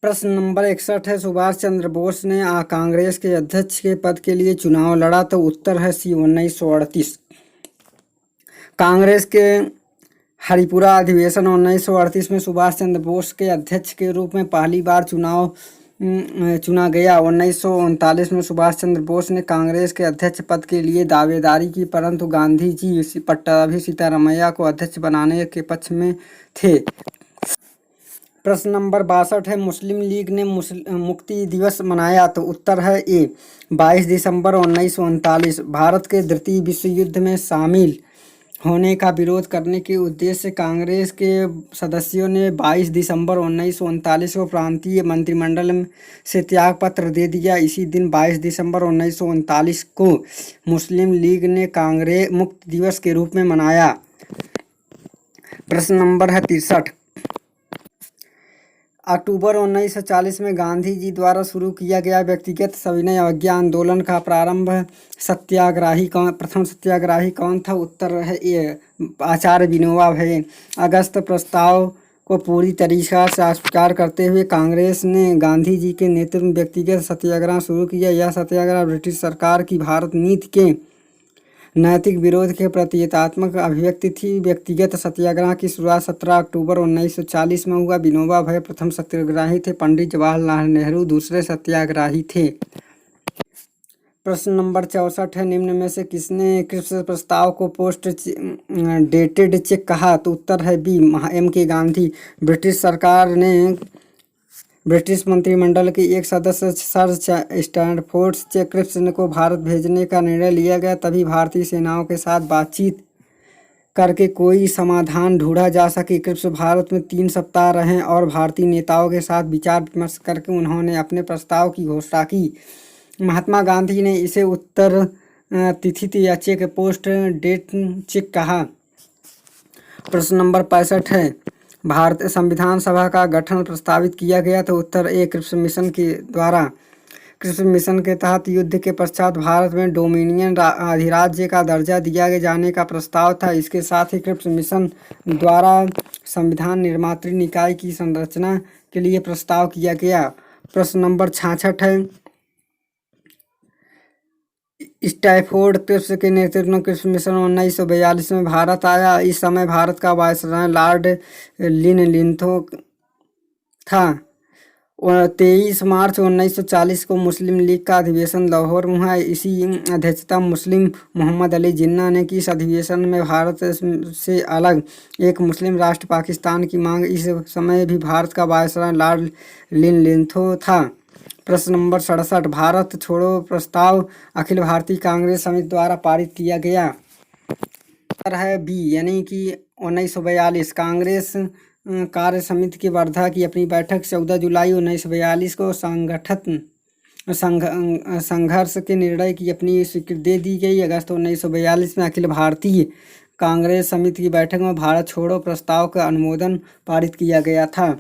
प्रश्न नंबर 61 है, सुभाष चंद्र बोस ने कांग्रेस के अध्यक्ष के पद के लिए चुनाव लड़ा, तो उत्तर है सी 1938। कांग्रेस के हरिपुरा अधिवेशन 1938 में सुभाष चंद्र बोस के अध्यक्ष के रूप में पहली बार चुना गया। 1939 में सुभाष चंद्र बोस ने कांग्रेस के अध्यक्ष पद के लिए दावेदारी की, परंतु गांधी जी पट्टाभी सीतारामैया को अध्यक्ष बनाने के पक्ष में थे। प्रश्न नंबर 62 है, मुस्लिम लीग ने मुक्ति दिवस मनाया, तो उत्तर है ए 22 दिसंबर 1939। भारत के द्वितीय विश्व युद्ध में शामिल होने का विरोध करने के उद्देश्य से कांग्रेस के सदस्यों ने 22 दिसंबर 1939 को प्रांतीय मंत्रिमंडल से त्यागपत्र दे दिया। इसी दिन 22 दिसंबर 1939 को मुस्लिम लीग ने कांग्रेस मुक्ति दिवस के रूप में मनाया। प्रश्न नंबर है 63। अक्टूबर 1940 में गांधी जी द्वारा शुरू किया गया व्यक्तिगत सविनय अवज्ञा आंदोलन का प्रारंभ प्रथम सत्याग्रही कौन था? उत्तर है ये आचार्य विनोबा भावे। अगस्त प्रस्ताव को पूरी तरीका से अस्वीकार करते हुए कांग्रेस ने गांधी जी के नेतृत्व में व्यक्तिगत सत्याग्रह शुरू किया। यह सत्याग्रह ब्रिटिश सरकार की भारत नीति के नैतिक विरोध के प्रतीकात्मक अभिव्यक्ति थी। व्यक्तिगत सत्याग्रह की शुरुआत 17 अक्टूबर 1940 में हुआ। विनोबा भावे प्रथम सत्याग्रही थे। पंडित जवाहरलाल नेहरू दूसरे सत्याग्रही थे। प्रश्न नंबर 64 है, निम्न में से किसने क्रिप्स प्रस्ताव को पोस्ट डेटेड चेक कहा? तो उत्तर है बी एम के गांधी। ब्रिटिश सरकार ने ब्रिटिश मंत्रिमंडल के एक सदस्य सर स्टैनफोर्ड क्रिप्स को भारत भेजने का निर्णय लिया गया। तभी भारतीय सेनाओं के साथ बातचीत करके कोई समाधान ढूंढा जा सके। क्रिप्स भारत में 3 सप्ताह रहे और भारतीय नेताओं के साथ विचार विमर्श करके उन्होंने अपने प्रस्ताव की घोषणा की। महात्मा गांधी ने इसे उत्तर तिथि या चेक पोस्ट डेट चेक कहा। प्रश्न नंबर 65 है, भारत संविधान सभा का गठन प्रस्तावित किया गया, तो उत्तर ए क्रिप्स मिशन के द्वारा। क्रिप्स मिशन के तहत युद्ध के पश्चात भारत में डोमिनियन अधिराज्य का दर्जा दिया जाने का प्रस्ताव था। इसके साथ ही क्रिप्स मिशन द्वारा संविधान निर्मात्री निकाय की संरचना के लिए प्रस्ताव किया गया। प्रश्न नंबर 66 है, स्टैनफोर्ड क्रिप्स के नेतृत्व में क्रिप्स मिशन 1942 में भारत आया। इस समय भारत का वायसराय लॉर्ड लिनलिथो था। 23 मार्च 1940 को मुस्लिम लीग का अधिवेशन लाहौर में हुआ। इसी अध्यक्षता मुस्लिम मोहम्मद अली जिन्ना ने की। इस अधिवेशन में भारत से अलग एक मुस्लिम राष्ट्र पाकिस्तान की मांग। इस समय भी भारत का वायसराय लॉर्ड लिनलिथो था। प्रश्न नंबर 67, भारत छोड़ो प्रस्ताव अखिल भारतीय कांग्रेस समिति द्वारा पारित किया गया। उत्तर है बी यानी कि 1942। कांग्रेस कार्य समिति की वर्धा की अपनी बैठक 14 जुलाई 1942 को संघर्ष के निर्णय की अपनी स्वीकृति दे दी गई। अगस्त 1942 में अखिल भारतीय कांग्रेस समिति की बैठक में भारत छोड़ो प्रस्ताव का अनुमोदन पारित किया गया था।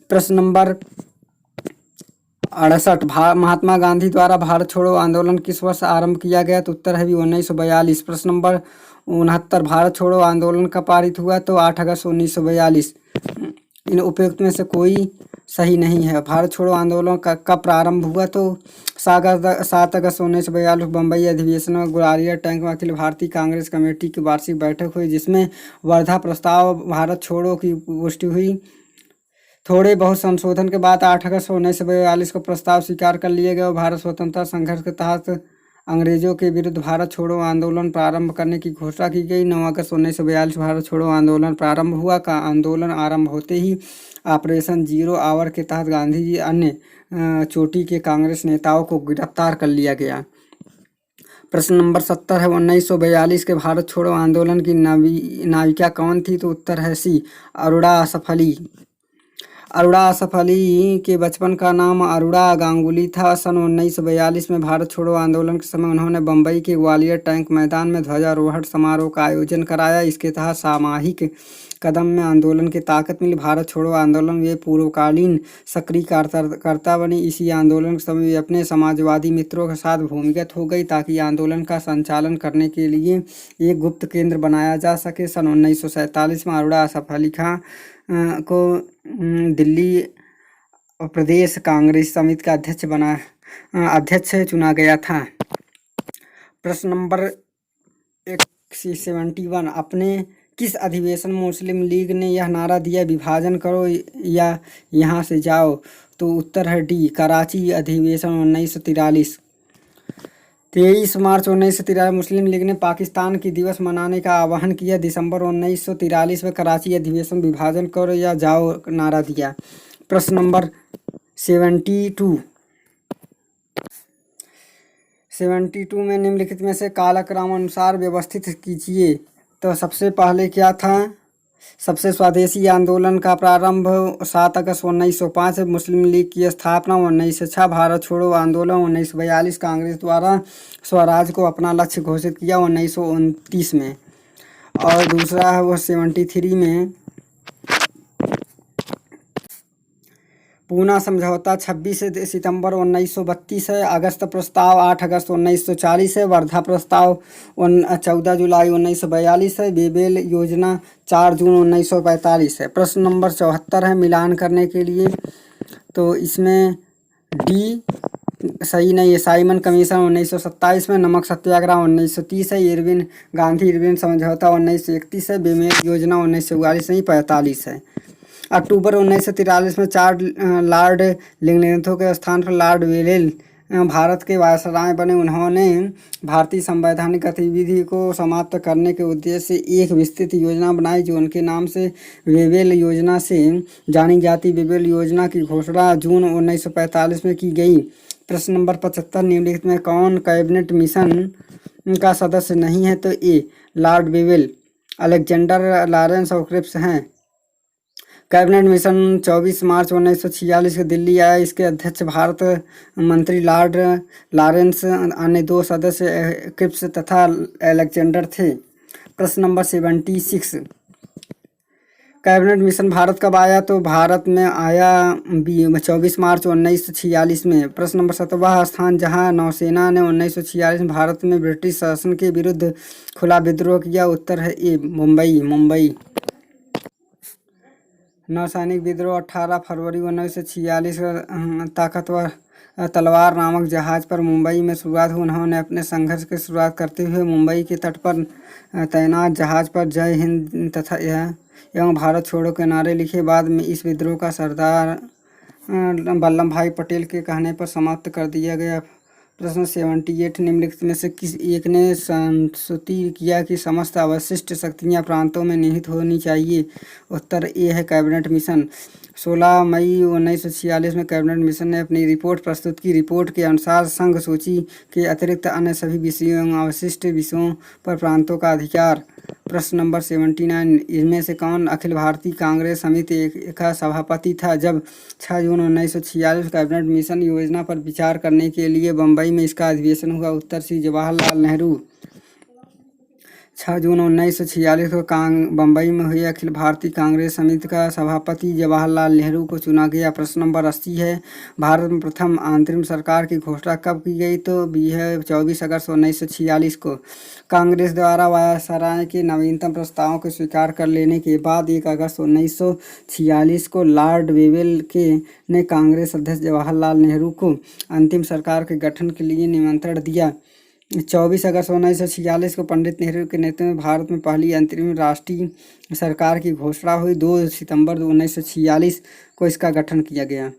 प्रश्न नंबर 68, महात्मा गांधी द्वारा भारत छोड़ो आंदोलन किस वर्ष आरंभ किया गया? तो उत्तर है भी 1942। प्रश्न नंबर 69, भारत छोड़ो आंदोलन कब पारित हुआ? तो 8 अगस्त 1942। इन उपयुक्त में से कोई सही नहीं है। भारत छोड़ो आंदोलन कब प्रारंभ हुआ? तो 7 अगस्त 1942 बम्बई अधिवेशन में ग्वालियर टैंक में अखिल भारतीय कांग्रेस कमेटी की वार्षिक बैठक हुई, जिसमें वर्धा प्रस्ताव भारत छोड़ो की पुष्टि हुई। थोड़े बहुत संशोधन के बाद 8 अगस्त 1942 को प्रस्ताव स्वीकार कर लिया गया। भारत स्वतंत्रता संघर्ष के तहत अंग्रेजों के विरुद्ध भारत छोड़ो आंदोलन प्रारंभ करने की घोषणा की गई। 9 अगस्त 1942 भारत छोड़ो आंदोलन प्रारंभ हुआ। का आंदोलन आरंभ होते ही ऑपरेशन जीरो आवर के तहत गांधी जी अन्य चोटी के कांग्रेस नेताओं को गिरफ्तार कर लिया गया। प्रश्न नंबर 70 है, 1942 के भारत छोड़ो आंदोलन की नाविका कौन थी? तो उत्तर है सी अरुणा असफली। अरुणा असफली के बचपन का नाम अरुणा गांगुली था। सन 1942 में भारत छोड़ो आंदोलन के समय उन्होंने बम्बई के ग्वालियर टैंक मैदान में ध्वजारोहण समारोह का आयोजन कराया। इसके तहत सामूहिक कदम में आंदोलन की ताकत मिली। भारत छोड़ो आंदोलन वे पूर्वकालीन सक्रिय कार्यकर्ता बनी। इसी आंदोलन के समय वे अपने समाजवादी मित्रों के साथ भूमिगत हो गई ताकि आंदोलन का संचालन करने के लिए एक गुप्त केंद्र बनाया जा सके। सन 1947 में अरुणा असफ अली खां को दिल्ली प्रदेश कांग्रेस समिति का अध्यक्ष चुना गया था। प्रश्न नंबर 71, अपने किस अधिवेशन में मुस्लिम लीग ने यह नारा दिया, विभाजन करो या यहाँ से जाओ? तो उत्तर है डी, कराची अधिवेशन 1943। 23 मार्च 1943 मुस्लिम लीग ने पाकिस्तान की दिवस मनाने का आह्वान किया। दिसंबर 1943 में कराची अधिवेशन विभाजन करो या जाओ नारा दिया। प्रश्न नंबर 72 में निम्नलिखित में से कालक्रम अनुसार व्यवस्थित कीजिए। तो सबसे पहले क्या था? सबसे स्वदेशी आंदोलन का प्रारंभ 7 अगस्त 1905, मुस्लिम लीग की स्थापना 1906, भारत छोड़ो आंदोलन 1942, कांग्रेस द्वारा स्वराज को अपना लक्ष्य घोषित किया 1929 में। और दूसरा है वो 73 में पूना समझौता 26 सितंबर 1932 है। अगस्त प्रस्ताव 8 अगस्त 1940 है। वर्धा प्रस्ताव 14 जुलाई 1942 है। बेबेल योजना 4 जून 1945 है। प्रश्न नंबर 74 है मिलान करने के लिए। तो इसमें डी सही नहीं है। साइमन कमीशन 1927 में, नमक सत्याग्रह 1930 है, इरविन गांधी इरविन समझौता 1931 है, बेमेल योजना 1944 नहीं 45 है। अक्टूबर 1943 में 4 लॉर्ड लिंगलेथों के स्थान पर लॉर्ड वेलेल भारत के वायसराय बने। उन्होंने भारतीय संवैधानिक गतिविधि को समाप्त करने के उद्देश्य से एक विस्तृत योजना बनाई जो उनके नाम से वेवेल योजना से जानी जाती। वेवेल योजना की घोषणा जून 1945 में की गई। प्रश्न नंबर 75, निम्नलिखित में कौन कैबिनेट मिशन का सदस्य नहीं है? तो ए लॉर्ड वेवेल, अलेक्जेंडर लॉरेंस और क्रिप्स हैं। कैबिनेट मिशन 24 मार्च 1946 को दिल्ली आया। इसके अध्यक्ष भारत मंत्री लॉर्ड लॉरेंस, अन्य 2 सदस्य क्रिप्स तथा अलेक्जेंडर थे। प्रश्न नंबर 76, कैबिनेट मिशन भारत कब आया? तो भारत में आया 24 मार्च 1946 में। प्रश्न नंबर 17, स्थान जहां नौसेना ने 1946 में भारत में ब्रिटिश शासन के विरुद्ध खुला विद्रोह किया। उत्तर है ए मुंबई। नौसैनिक विद्रोह 18 फरवरी 1946 ताकतवर तलवार नामक जहाज पर मुंबई में शुरुआत हुई। उन्होंने अपने संघर्ष की शुरुआत करते हुए मुंबई के तट पर तैनात जहाज पर जय हिंद तथा एवं भारत छोड़ो के नारे लिखे। बाद में इस विद्रोह का सरदार वल्लभ भाई पटेल के कहने पर समाप्त कर दिया गया। प्रश्न 78, निम्नलिखित में से किस एक ने संस्तुति किया कि समस्त अवशिष्ट शक्तियाँ प्रांतों में निहित होनी चाहिए? उत्तर ए है कैबिनेट मिशन। 16 मई 1946 में कैबिनेट मिशन ने अपनी रिपोर्ट प्रस्तुत की। रिपोर्ट के अनुसार संघ सूची के अतिरिक्त अन्य सभी विषयों एवं अवशिष्ट विषयों पर प्रांतों का अधिकार। प्रश्न नंबर 79, इनमें से कौन अखिल भारतीय कांग्रेस समिति का सभापति था जब 6 जून 1946 कैबिनेट मिशन योजना पर विचार करने के लिए बम्बई में इसका अधिवेशन हुआ? उत्तर सी जवाहरलाल नेहरू। 6 जून 1946 को बम्बई में हुई अखिल भारतीय कांग्रेस समिति का सभापति जवाहरलाल नेहरू को चुना गया। प्रश्न नंबर 80 है भारत में प्रथम अंतरिम सरकार की घोषणा कब की गई? तो भी है 24 अगस्त 1946 को। कांग्रेस द्वारा वायसराय के नवीनतम प्रस्तावों को स्वीकार कर लेने के बाद 1 अगस्त 1946 को लॉर्ड वेवेल ने कांग्रेस अध्यक्ष जवाहरलाल नेहरू को अंतिम सरकार के गठन के लिए निमंत्रण दिया। 24 अगस्त 1946 को पंडित नेहरू के नेतृत्व में भारत में पहली अंतरिम राष्ट्रीय सरकार की घोषणा हुई। 2 सितंबर 1946 को इसका गठन किया गया।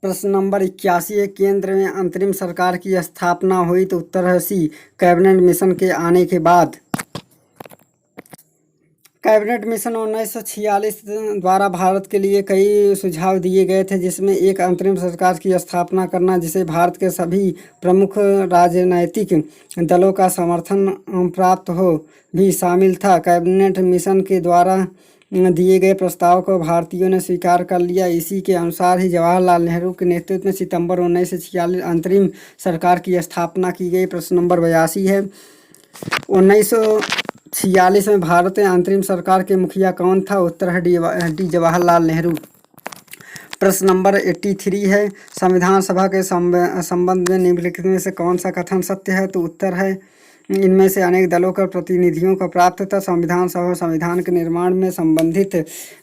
प्रश्न नंबर 81, केंद्र में अंतरिम सरकार की स्थापना हुई? तो उत्तर है सी कैबिनेट मिशन के आने के बाद। कैबिनेट मिशन 1946 द्वारा भारत के लिए कई सुझाव दिए गए थे, जिसमें एक अंतरिम सरकार की स्थापना करना जिसे भारत के सभी प्रमुख राजनैतिक दलों का समर्थन प्राप्त हो भी शामिल था। कैबिनेट मिशन के द्वारा दिए गए प्रस्ताव को भारतीयों ने स्वीकार कर लिया। इसी के अनुसार ही जवाहरलाल नेहरू के नेतृत्व में सितंबर 1946 अंतरिम सरकार की स्थापना की गई। प्रश्न नंबर 82 है 1946 में भारत में अंतरिम सरकार के मुखिया कौन था? उत्तर है डी जवाहरलाल नेहरू। प्रश्न नंबर 83 है संविधान सभा के संबंध में निम्नलिखित में से कौन सा कथन सत्य है? तो उत्तर है इनमें से अनेक दलों का प्रतिनिधियों का प्राप्त था। संविधान सभा संविधान के निर्माण में संबंधित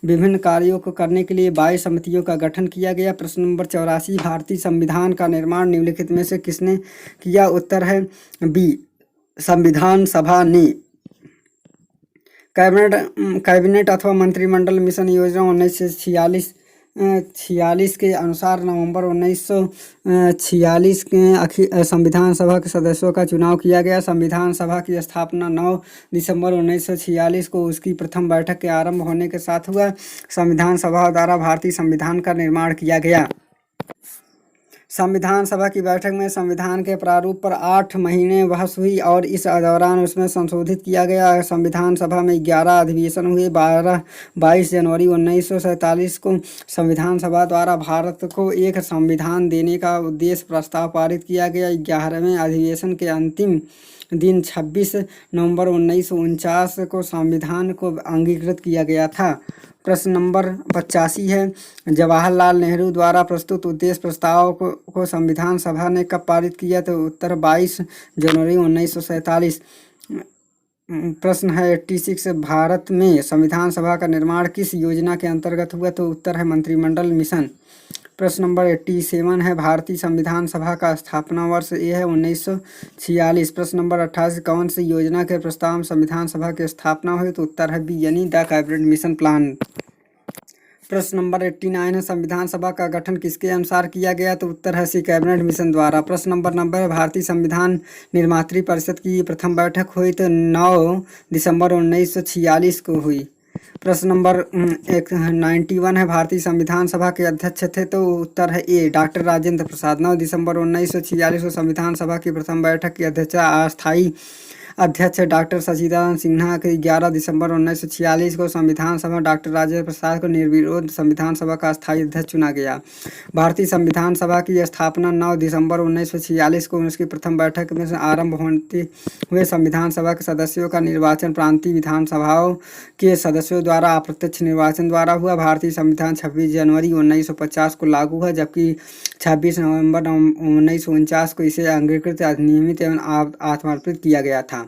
विभिन्न कार्यों को करने के लिए 22 समितियों का गठन किया गया। प्रश्न नंबर 84, भारतीय संविधान का निर्माण निम्नलिखित में से किसने किया? उत्तर है बी, संविधान सभा ने। कैबिनेट अथवा मंत्रिमंडल मिशन योजना 1946 के अनुसार नवंबर 1946 के संविधान सभा के सदस्यों का चुनाव किया गया। संविधान सभा की स्थापना 9 दिसंबर 1946 को उसकी प्रथम बैठक के आरंभ होने के साथ हुआ। संविधान सभा द्वारा भारतीय संविधान का निर्माण किया गया। संविधान सभा की बैठक में संविधान के प्रारूप पर 8 महीने बहस हुई और इस दौरान उसमें संशोधित किया गया। संविधान सभा में 11 अधिवेशन हुए। 22 जनवरी 1947 को संविधान सभा द्वारा भारत को एक संविधान देने का उद्देश्य प्रस्ताव पारित किया गया। 11वें अधिवेशन के अंतिम दिन 26 नवंबर 1949 को संविधान को अंगीकृत किया गया था। प्रश्न नंबर 85 है, जवाहरलाल नेहरू द्वारा प्रस्तुत उद्देश्य प्रस्ताव को संविधान सभा ने कब पारित किया? तो उत्तर 22 जनवरी 1947। प्रश्न है 86, भारत में संविधान सभा का निर्माण किस योजना के अंतर्गत हुआ? तो उत्तर है मंत्रिमंडल मिशन। प्रश्न नंबर 87 है, भारतीय संविधान सभा का स्थापना वर्ष ये है 1946। प्रश्न नंबर 28, कौन सी योजना के प्रस्ताव में संविधान सभा की स्थापना हुई? तो उत्तर है बी, यानी द कैबिनेट मिशन प्लान। प्रश्न नंबर 89 है, संविधान सभा का गठन किसके अनुसार किया गया? तो उत्तर है सी, कैबिनेट मिशन द्वारा। प्रश्न नंबर 90 है, भारतीय संविधान निर्मात्री परिषद की प्रथम बैठक हुई तो 9 दिसंबर 1946 को हुई। प्रश्न नंबर 91 है, भारतीय संविधान सभा के अध्यक्ष थे? तो उत्तर है ए, डॉक्टर राजेंद्र प्रसाद। 9 दिसंबर 1946 को संविधान सभा की प्रथम बैठक की अध्यक्षता अस्थायी अध्यक्ष डॉक्टर सच्चिदानंद सिन्हा के 11 दिसंबर 1946 को संविधान सभा डॉक्टर राजेंद्र प्रसाद को निर्विरोध संविधान सभा का स्थायी अध्यक्ष चुना गया। भारतीय संविधान सभा की स्थापना 9 दिसंबर 1946 को उसकी प्रथम बैठक में आरंभ होते हुए संविधान सभा के सदस्यों का निर्वाचन प्रांतीय विधानसभाओं के सदस्यों द्वारा अप्रत्यक्ष निर्वाचन द्वारा हुआ। भारतीय संविधान 26 जनवरी 1950 को लागू हुआ, जबकि 26 नवंबर 1949 को इसे अंगीकृत, अधिनियमित एवं आत्मार्पित किया गया था।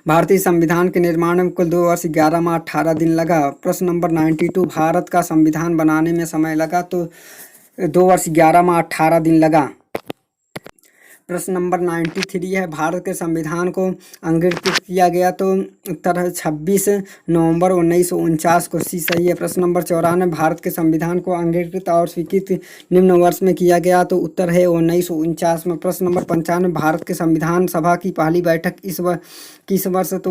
भारतीय संविधान के निर्माण में कुल 2 वर्ष 11 माह 18 दिन लगा। प्रश्न नंबर 92, भारत का संविधान बनाने में समय लगा? तो 2 वर्ष 11 माह 18 दिन लगा। प्रश्न नंबर 93 है, भारत के संविधान को अंगीकृत किया गया? तो उत्तर है 26 नवंबर 1949 को। सी सही है। प्रश्न नंबर 94, भारत के संविधान को अंगीकृत और स्वीकृत निम्न वर्ष में किया गया? तो उत्तर है 1949 में। प्रश्न नंबर 95, भारत के संविधान सभा की पहली बैठक किस वर्ष? तो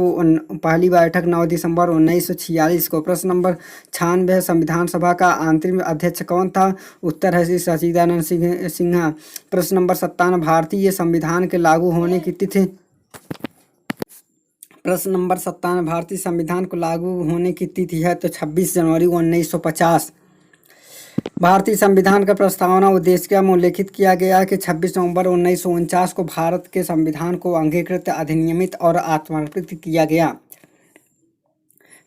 पहली बैठक 9 दिसंबर 1946 को। प्रश्न नंबर 96, संविधान सभा का अंतरिम अध्यक्ष कौन था? उत्तर है सच्चिदानंद सिन्हा। प्रश्न नंबर 57, भारतीय संविधान के लागू होने की तिथि? प्रश्न नंबर 57, भारतीय संविधान को लागू होने की तिथि है तो 26 जनवरी 1950। भारतीय संविधान का प्रस्तावना उद्देश्य में उल्लेखित किया गया है कि 26 नवंबर 1949 को भारत के संविधान को अंगीकृत, अधिनियमित और आत्मार्पित किया गया।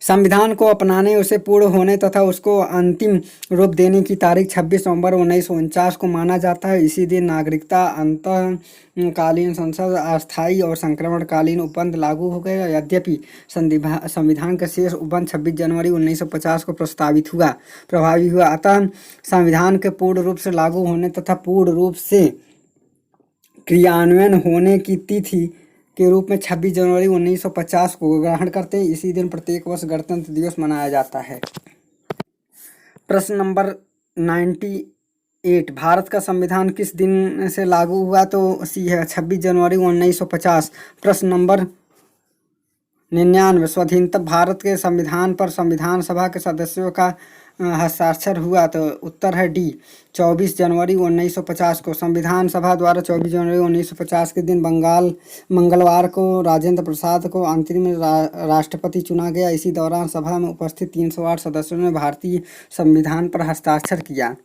संविधान को अपनाने, उसे पूर्ण होने तथा उसको अंतिम रूप देने की तारीख 26 नवंबर 1949 को माना जाता है। इसी दिन नागरिकता अंतःकालीन संसद, अस्थायी और संक्रमणकालीन उपबंध लागू हो गए। यद्यपि संविधान का शेष उपबंध 26 जनवरी 1950 को प्रभावी हुआ, अतः संविधान के पूर्ण रूप से लागू होने तथा पूर्ण रूप से क्रियान्वयन होने की तिथि के रूप में 26 जनवरी 1950 को ग्रहण करते हैं। इसी दिन प्रत्येक वर्ष गणतंत्र दिवस मनाया जाता है। प्रश्न नंबर 98, भारत का संविधान किस दिन से लागू हुआ? तो सी है 26 जनवरी 1950। प्रश्न नंबर 99, स्वाधीनता भारत के संविधान पर संविधान सभा के सदस्यों का हस्ताक्षर हुआ? तो उत्तर है डी, 24 जनवरी 1950 को। संविधान सभा द्वारा 24 जनवरी 1950 के दिन मंगलवार को राजेंद्र प्रसाद को अंतरिम राष्ट्रपति चुना गया। इसी दौरान सभा में उपस्थित 308 सदस्यों ने भारतीय संविधान पर हस्ताक्षर किया।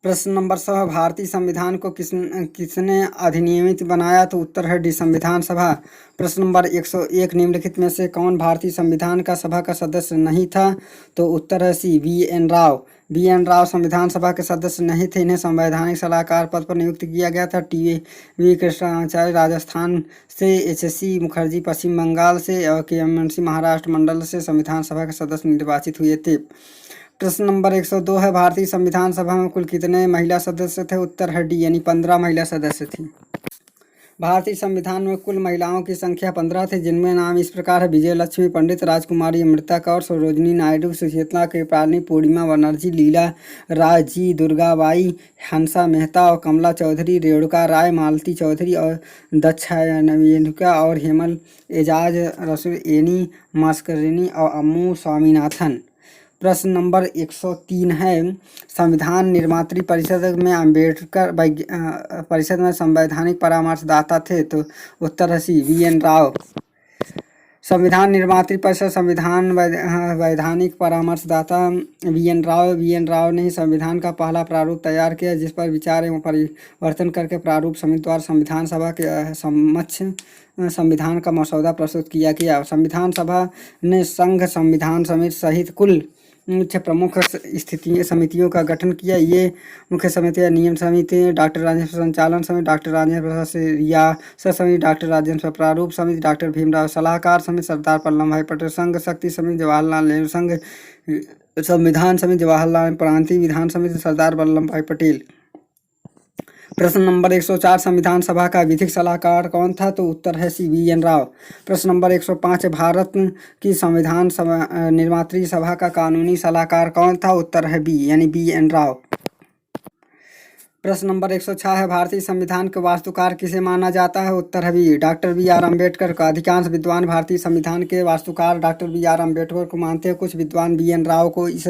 प्रश्न नंबर 100 भारतीय संविधान को किसने अधिनियमित बनाया? तो उत्तर है डी संविधान सभा। प्रश्न नंबर 101 निम्नलिखित में से कौन भारतीय संविधान का सभा का सदस्य नहीं था? तो उत्तर है C V N Rao. V N Rao संविधान सभा के सदस्य नहीं थे। इन्हें संवैधानिक सलाहकार पद पर नियुक्त किया गया था। टी वी कृष्णाचार्य राजस्थान से, एच एस सी मुखर्जी पश्चिम बंगाल से और के एम मुंशी महाराष्ट्र मंडल से संविधान सभा के सदस्य निर्वाचित हुए थे। प्रश्न नंबर 102 है भारतीय संविधान सभा में कुल कितने महिला सदस्य थे? उत्तर है डी यानी 15 महिला सदस्य थी। भारतीय संविधान में कुल महिलाओं की संख्या 15 थी, जिनमें नाम इस प्रकार है: विजय लक्ष्मी पंडित, राजकुमारी अमृता कौर, सरोजनी नायडू, सुचेतना कृपालिनी, पूर्णिमा बनर्जी, लीला राजी, दुर्गाबाई, हंसा मेहता और कमला चौधरी, रेणुका राय, मालती चौधरी और दक्षायनिका और हेमल एजाज, रसूल एनी मास्करेनी और अम्मू स्वामीनाथन। प्रश्न नंबर 103 है संविधान निर्मात्री परिषद में अम्बेडकर परिषद में संवैधानिक परामर्शदाता थे? तो उत्तर है सी वी एन राव। संविधान निर्मात्री परिषद संविधान वैधानिक परामर्शदाता वी एन राव ने ही संविधान का पहला प्रारूप तैयार किया, जिस पर विचार एवं परिवर्तन करके प्रारूप समिति द्वारा संविधान सभा के समक्ष संविधान का मसौदा प्रस्तुत किया गया। संविधान सभा ने संघ संविधान समिति सहित कुल मुख्य प्रमुख समितियों का गठन किया। ये मुख्य समितियाँ: नियम समिति, डॉक्टर राजेंद्र संचालन समिति, डॉक्टर राजेंद्र प्रसाद से रियासत समिति, डॉक्टर राजेंद्र प्रारूप समिति, डॉक्टर भीमराव सलाहकार समिति, सरदार वल्लभ भाई पटेल संघ शक्ति समिति, जवाहरलाल नेहरू संघ संविधान समिति, जवाहरलाल प्रांतीय विधान समिति, सरदार वल्लभ भाई पटेल। प्रश्न नंबर 104 संविधान सभा का विधिक सलाहकार कौन था? तो उत्तर है सी वी एन राव। प्रश्न नंबर 105 भारत की संविधान निर्मात्री सभा का कानूनी सलाहकार कौन था? उत्तर है बी यानी बी एन राव। प्रश्न नंबर 106 है भारतीय संविधान के वास्तुकार किसे माना जाता है? उत्तर है B doctor B R Ambedkar का। अधिकांश विद्वान भारतीय संविधान के वास्तुकार डॉक्टर बी आर अम्बेडकर को मानते हैं। कुछ विद्वान बी एन राव को इस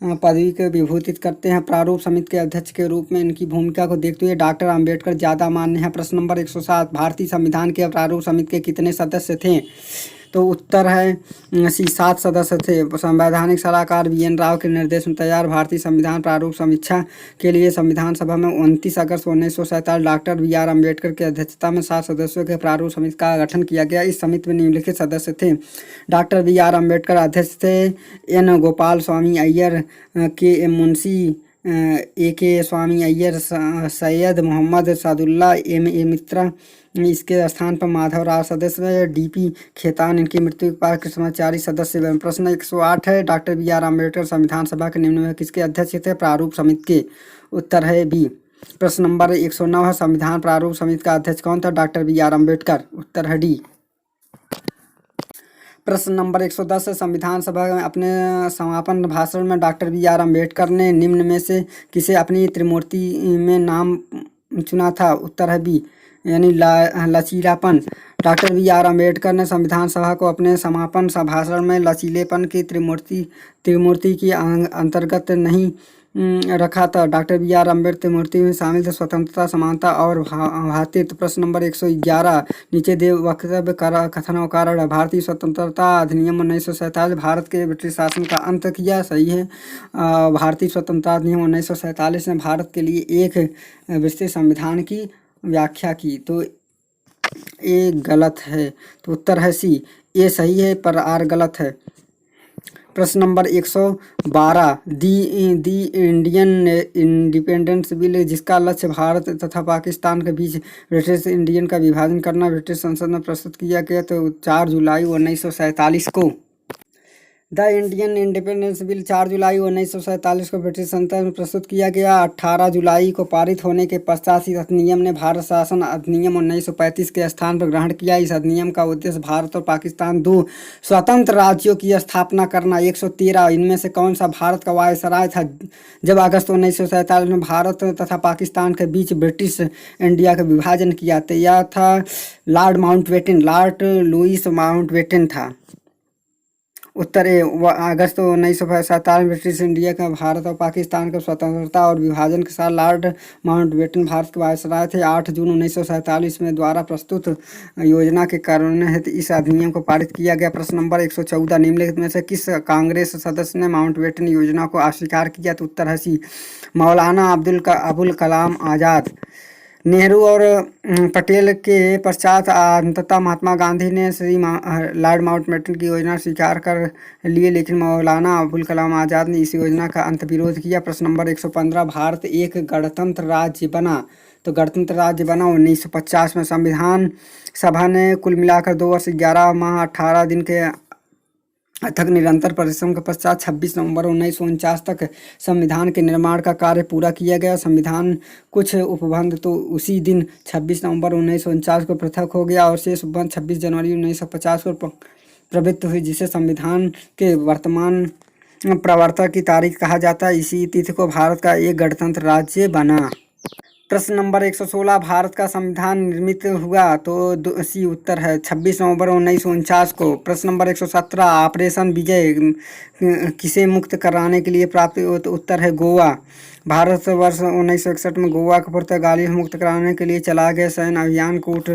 पदवी को विभूषित करते हैं। प्रारूप समिति के अध्यक्ष के रूप में इनकी भूमिका को देखते हुए डॉक्टर अम्बेडकर ज़्यादा मान्य है। प्रश्न नंबर 107 भारतीय संविधान के प्रारूप समिति के कितने सदस्य थे? तो उत्तर है सी 7 सदस्य थे। संवैधानिक सलाहकार वी एन राव के निर्देश में तैयार भारतीय संविधान प्रारूप समीक्षा के लिए संविधान सभा में 29 अगस्त 1947 डॉक्टर बी आर अम्बेडकर की अध्यक्षता में 7 सदस्यों के प्रारूप समिति का गठन किया गया। इस समिति में निम्नलिखित सदस्य थे: डॉक्टर बी आर अम्बेडकर अध्यक्ष थे, एन गोपाल स्वामी अय्यर, के एम मुंशी, ए के स्वामी अय्यर, सैयद मोहम्मद सादुल्ला, एम ए मित्रा, इसके स्थान पर माधव राव सदस्य, डी पी खेतान इनकी मृत्यु के बाद कृष्णाचारी सदस्य। प्रश्न 108 है डॉक्टर बी आर अम्बेडकर संविधान सभा के निम्न में किसके अध्यक्ष थे? प्रारूप समिति के। उत्तर है बी। प्रश्न नंबर 109 है संविधान प्रारूप समिति का अध्यक्ष कौन था? Doctor B R Ambedkar. उत्तर है डी। प्रश्न नंबर 110 है संविधान सभा में अपने समापन भाषण में डॉक्टर बी आर अम्बेडकर ने निम्न में से किसे अपनी त्रिमूर्ति में नाम चुना था? उत्तर है बी यानी लचीलापन। डॉक्टर बी आर अम्बेडकर ने संविधान सभा को अपने समापन भाषण में लचीलेपन की त्रिमूर्ति की अंतर्गत नहीं रखा था। डॉक्टर बी आर अम्बेडकर त्रिमूर्ति में शामिल थे स्वतंत्रता, समानता और भातृत्व। प्रश्न नंबर 111 नीचे दे वक्तव्य कथन और कारण। भारतीय स्वतंत्रता अधिनियम 1947 भारत के ब्रिटिश शासन का अंत किया। सही है। भारतीय स्वतंत्रता अधिनियम 1947 ने भारत के लिए एक विस्तृत संविधान की व्याख्या की। तो ए गलत है, तो उत्तर है सी। ए सही है पर आर गलत है। प्रश्न नंबर 112 दी इंडियन इंडिपेंडेंस बिल जिसका लक्ष्य भारत तथा पाकिस्तान के बीच ब्रिटिश इंडियन का विभाजन करना ब्रिटिश संसद में प्रस्तुत किया गया। तो 4 जुलाई 1947 को द इंडियन इंडिपेंडेंस बिल 4 जुलाई 1947 को ब्रिटिश संसद में प्रस्तुत किया गया। 18 जुलाई को पारित होने के पश्चात इस अधिनियम ने भारत शासन अधिनियम 1935 के स्थान पर ग्रहण किया। इस अधिनियम का उद्देश्य भारत और पाकिस्तान 2 स्वतंत्र राज्यों की स्थापना करना। 113 इनमें से कौन सा भारत का वायसराय था जब अगस्त 1947 में भारत तथा पाकिस्तान के बीच ब्रिटिश इंडिया का विभाजन किया? तो यह था Lord Mountbatten, Lord Louis Mountbatten था। उत्तर ए अगस्त 1947 ब्रिटिश इंडिया का भारत और पाकिस्तान का स्वतंत्रता और विभाजन के साथ लॉर्ड माउंटबेटन भारत के वायसराय थे। 8 जून 1947 में द्वारा प्रस्तुत योजना के कारण हेतु इस अधिनियम को पारित किया गया। प्रश्न नंबर 114, निम्नलिखित में से किस कांग्रेस सदस्य ने माउंटबेटन योजना को अस्वीकार किया? तो उत्तर है सी, मौलाना अबुल कलाम आज़ाद। नेहरू और पटेल के पश्चात अंततः महात्मा गांधी ने लॉर्ड माउंटबेटन की योजना स्वीकार कर लिए, लेकिन मौलाना अबुल कलाम आज़ाद ने इस योजना का अंत विरोध किया। प्रश्न नंबर 115, भारत एक गणतंत्र राज्य बना? तो गणतंत्र राज्य बना 1950 में। संविधान सभा ने कुल मिलाकर 2 वर्ष 11 माह 18 दिन के अथक निरंतर परिश्रम के पश्चात 26 नवंबर 1949 तक संविधान के निर्माण का कार्य पूरा किया गया। संविधान कुछ उपबंध तो उसी दिन 26 नवंबर 1949 को पृथक हो गया और शेष उपबंध 26 जनवरी 1950 को प्रवृत्त हुई, जिसे संविधान के वर्तमान प्रवर्तन की तारीख कहा जाता है। इसी तिथि को भारत का एक गणतंत्र राज्य बना। प्रश्न नंबर 116, भारत का संविधान निर्मित हुआ? तो सी उत्तर है 26 नवंबर 1949 को। प्रश्न नंबर 117, ऑपरेशन विजय किसे मुक्त कराने के लिए प्राप्त? तो उत्तर है गोवा। भारतवर्ष 1961 में गोवा को पुर्तगाली मुक्त कराने के लिए चलाए गए सैन्य अभियान कूट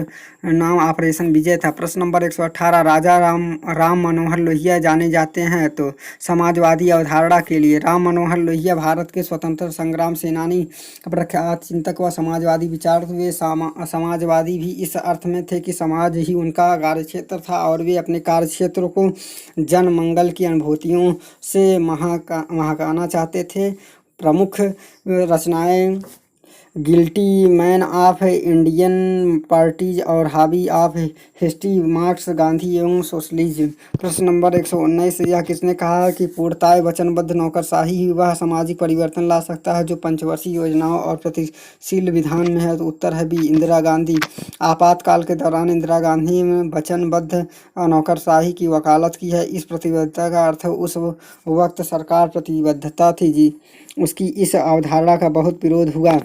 नाम ऑपरेशन विजय था। प्रश्न नंबर 118, राजा राम मनोहर लोहिया जाने जाते हैं? तो समाजवादी अवधारणा के लिए। राम मनोहर लोहिया भारत के स्वतंत्र संग्राम सेनानी, प्रख्यात चिंतक व समाजवादी विचार वे समाजवादी भी इस अर्थ में थे कि समाज ही उनका कार्यक्षेत्र था और वे अपने कार्यक्षेत्र को जन मंगल की अनुभूतियों से महकाना चाहते थे। प्रमुख रचनाएं guilty man of Indian parties और hobby of history, Marx, Gandhi एवं सोशलिज्म। प्रश्न नंबर 119, यह किसने कहा कि पूर्णतः वचनबद्ध नौकरशाही ही वह सामाजिक परिवर्तन ला सकता है जो पंचवर्षीय योजनाओं और प्रगतिशील विधान में है? तो उत्तर है बी, इंदिरा गांधी। आपातकाल के दौरान इंदिरा गांधी ने वचनबद्ध नौकरशाही की वकालत की है। इस प्रतिबद्धता का अर्थ उस वक्त सरकार प्रतिबद्धता थी जी, उसकी इस अवधारणा का बहुत विरोध हुआ।